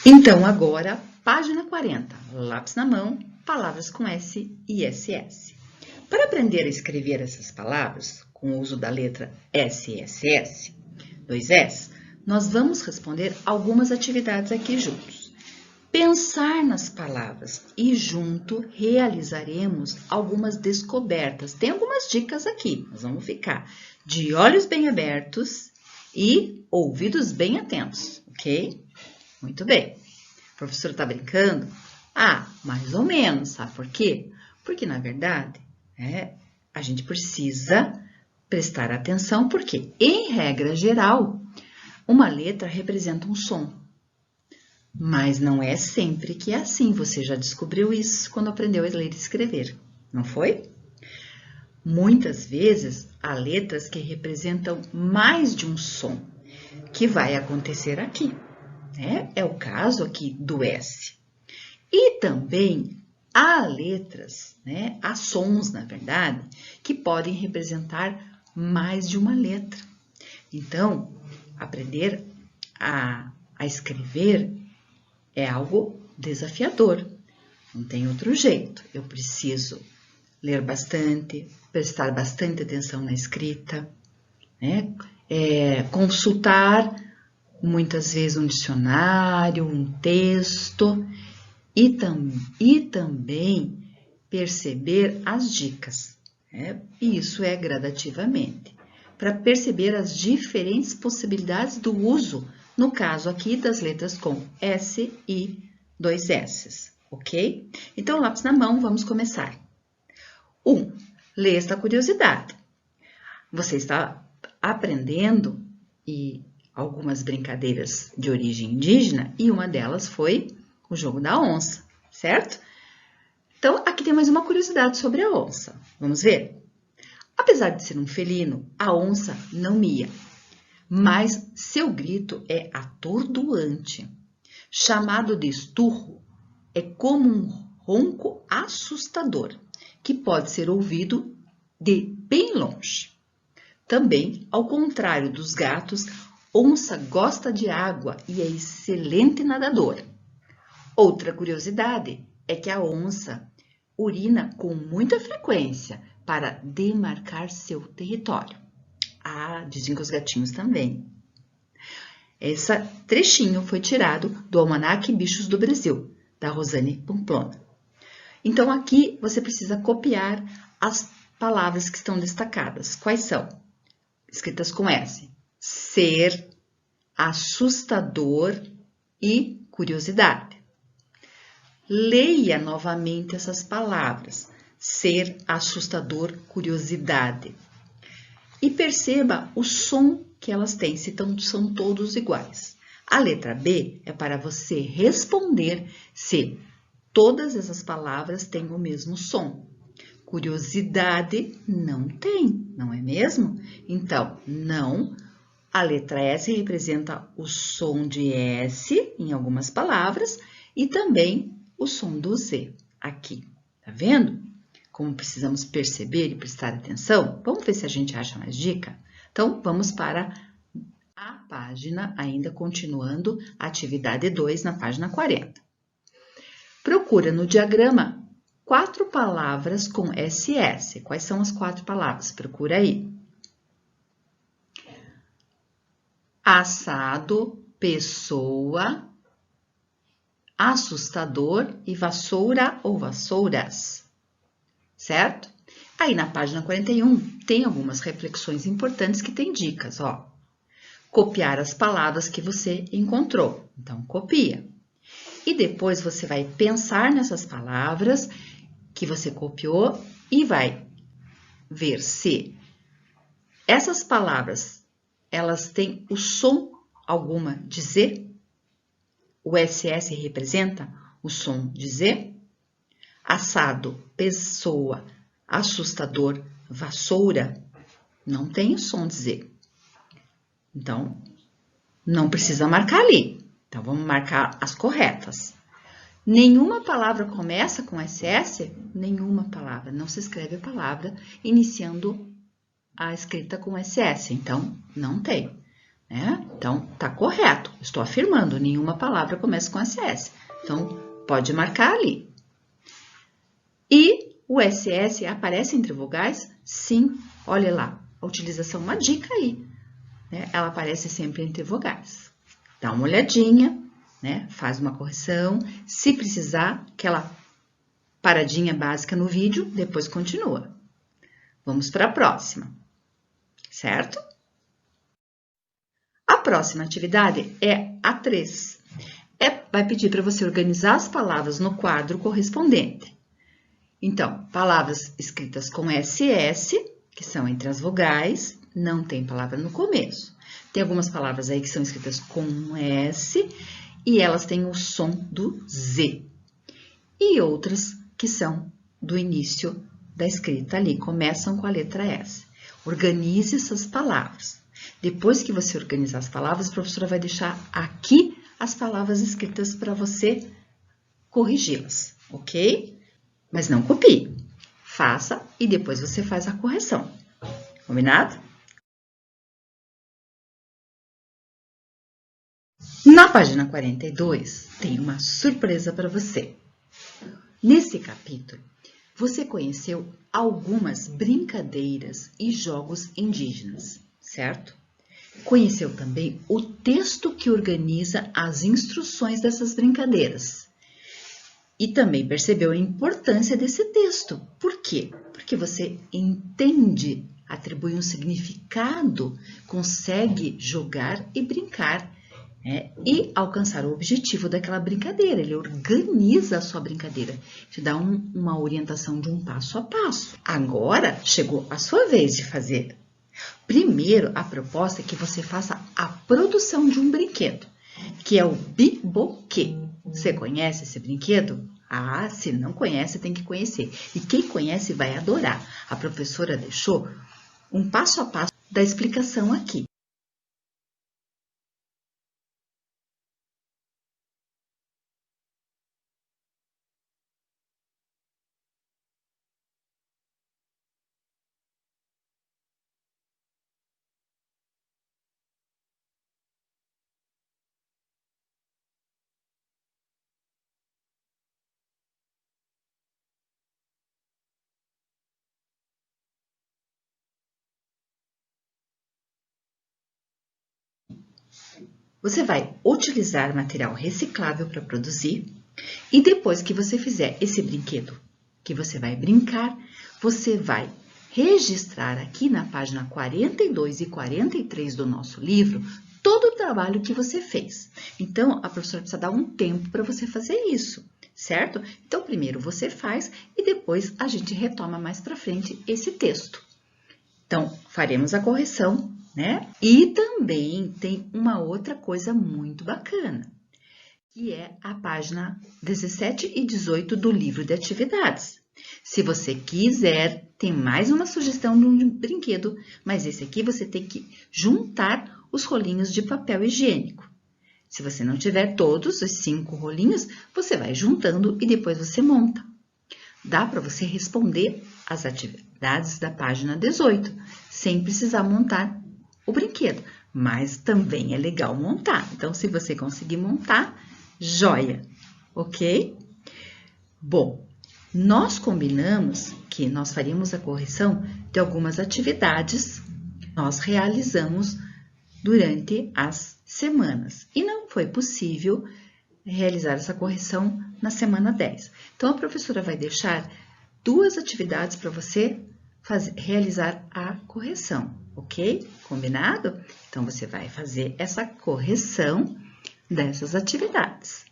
Então, agora, página 40, lápis na mão, palavras com S e SS. Para aprender a escrever essas palavras, com o uso da letra SSS, dois S, nós vamos responder algumas atividades aqui juntos. Pensar nas palavras e junto realizaremos algumas descobertas. Tem algumas dicas aqui, nós vamos ficar de olhos bem abertos e ouvidos bem atentos, ok? Muito bem. O professor está brincando? Ah, mais ou menos, sabe por quê? Porque, na verdade, a gente precisa prestar atenção, porque, em regra geral, uma letra representa um som. Mas não é sempre que é assim. Você já descobriu isso quando aprendeu a ler e escrever, não foi? Muitas vezes, há letras que representam mais de um som, que vai acontecer aqui. É o caso aqui do S. E também há letras, há sons, na verdade, que podem representar mais de uma letra. Então, aprender a escrever é algo desafiador. Não tem outro jeito. Eu preciso ler bastante, prestar bastante atenção na escrita, consultar muitas vezes um dicionário, um texto e também perceber as dicas. E isso é gradativamente, para perceber as diferentes possibilidades do uso, no caso aqui das letras com S e dois S, ok? Então, lápis na mão, vamos começar. 1. Lê esta curiosidade. Você está aprendendo algumas brincadeiras de origem indígena e uma delas foi o jogo da onça, certo? Então, aqui tem mais uma curiosidade sobre a onça. Vamos ver? Apesar de ser um felino, a onça não mia, mas seu grito é atordoante. Chamado de esturro, é como um ronco assustador, que pode ser ouvido de bem longe. Também, ao contrário dos gatos, onça gosta de água e é excelente nadador. Outra curiosidade é que a onça urina com muita frequência para demarcar seu território. Ah, dizem que os gatinhos também. Esse trechinho foi tirado do Almanaque Bichos do Brasil, da Rosane Pamplona. Então, aqui você precisa copiar as palavras que estão destacadas. Quais são? Escritas com S. Ser, assustador e curiosidade. Leia novamente essas palavras. Ser, assustador, curiosidade. E perceba o som que elas têm, se são todos iguais. A letra B é para você responder se todas essas palavras têm o mesmo som. Curiosidade não tem, não é mesmo? Então, não. A letra S representa o som de S em algumas palavras e também o som do Z aqui. Tá vendo? Como precisamos perceber e prestar atenção? Vamos ver se a gente acha mais dica? Então, vamos para a página, ainda continuando a atividade 2 na página 40. Procura no diagrama 4 palavras com SS. Quais são as 4 palavras? Procura aí. Assado, pessoa, assustador e vassoura ou vassouras. Certo? Aí na página 41 tem algumas reflexões importantes que tem dicas, ó. Copiar as palavras que você encontrou. Então, copia. E depois você vai pensar nessas palavras que você copiou e vai ver se essas palavras, elas têm o som alguma de Z? O SS representa o som de Z? Assado, pessoa, assustador, vassoura, não tem o som de Z. Então, não precisa marcar ali. Então, vamos marcar as corretas. Nenhuma palavra começa com SS? Nenhuma palavra. Não se escreve a palavra iniciando a escrita com SS. Então, não tem. né? Então, tá correto. Estou afirmando, nenhuma palavra começa com SS. Então, pode marcar ali. E o SS aparece entre vogais? Sim, olha lá, a utilização, uma dica aí, né? Ela aparece sempre entre vogais. Dá uma olhadinha, né? Faz uma correção. Se precisar, aquela paradinha básica no vídeo, depois continua. Vamos para a próxima, certo? A próxima atividade é a 3. Vai pedir para você organizar as palavras no quadro correspondente. Então, palavras escritas com SS, que são entre as vogais, não tem palavra no começo. Tem algumas palavras aí que são escritas com S e elas têm o som do Z. E outras que são do início da escrita ali, começam com a letra S. Organize essas palavras. Depois que você organizar as palavras, a professora vai deixar aqui as palavras escritas para você corrigi-las, ok? Mas não copie. Faça e depois você faz a correção. Combinado? Na página 42, tem uma surpresa para você. Nesse capítulo, você conheceu algumas brincadeiras e jogos indígenas, certo? Conheceu também o texto que organiza as instruções dessas brincadeiras. E também percebeu a importância desse texto. Por quê? Porque você entende, atribui um significado, consegue jogar e brincar, né? E alcançar o objetivo daquela brincadeira. Ele organiza a sua brincadeira, te dá uma orientação de um passo a passo. Agora chegou a sua vez de fazer. Primeiro, a proposta é que você faça a produção de um brinquedo, que é o biboquê. Você conhece esse brinquedo? Ah, se não conhece, tem que conhecer. E quem conhece vai adorar. A professora deixou um passo a passo da explicação aqui. Você vai utilizar material reciclável para produzir e depois que você fizer esse brinquedo que você vai brincar, você vai registrar aqui na página 42 e 43 do nosso livro todo o trabalho que você fez. Então, a professora precisa dar um tempo para você fazer isso, certo? Então, primeiro você faz e depois a gente retoma mais para frente esse texto. Então, faremos a correção, né? E também tem uma outra coisa muito bacana, que é a página 17 e 18 do livro de atividades. Se você quiser, tem mais uma sugestão de um brinquedo, mas esse aqui você tem que juntar os rolinhos de papel higiênico. Se você não tiver todos os 5 rolinhos, você vai juntando e depois você monta. Dá para você responder as atividades da página 18, sem precisar montar o brinquedo, mas também é legal montar. Então, se você conseguir montar, joia, ok? Bom, nós combinamos que nós faríamos a correção de algumas atividades que nós realizamos durante as semanas. E não foi possível realizar essa correção na semana 10. Então, a professora vai deixar 2 atividades para você realizar a correção, ok? Combinado? Então, você vai fazer essa correção dessas atividades.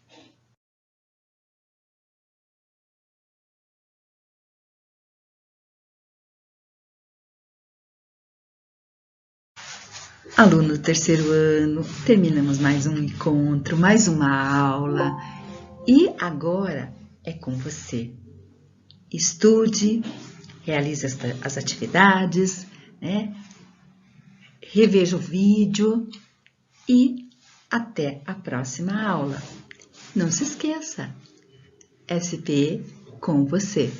Aluno do 3º ano, terminamos mais um encontro, mais uma aula. E agora é com você. Estude, realize as atividades, né? Reveja o vídeo e até a próxima aula. Não se esqueça, SP com você.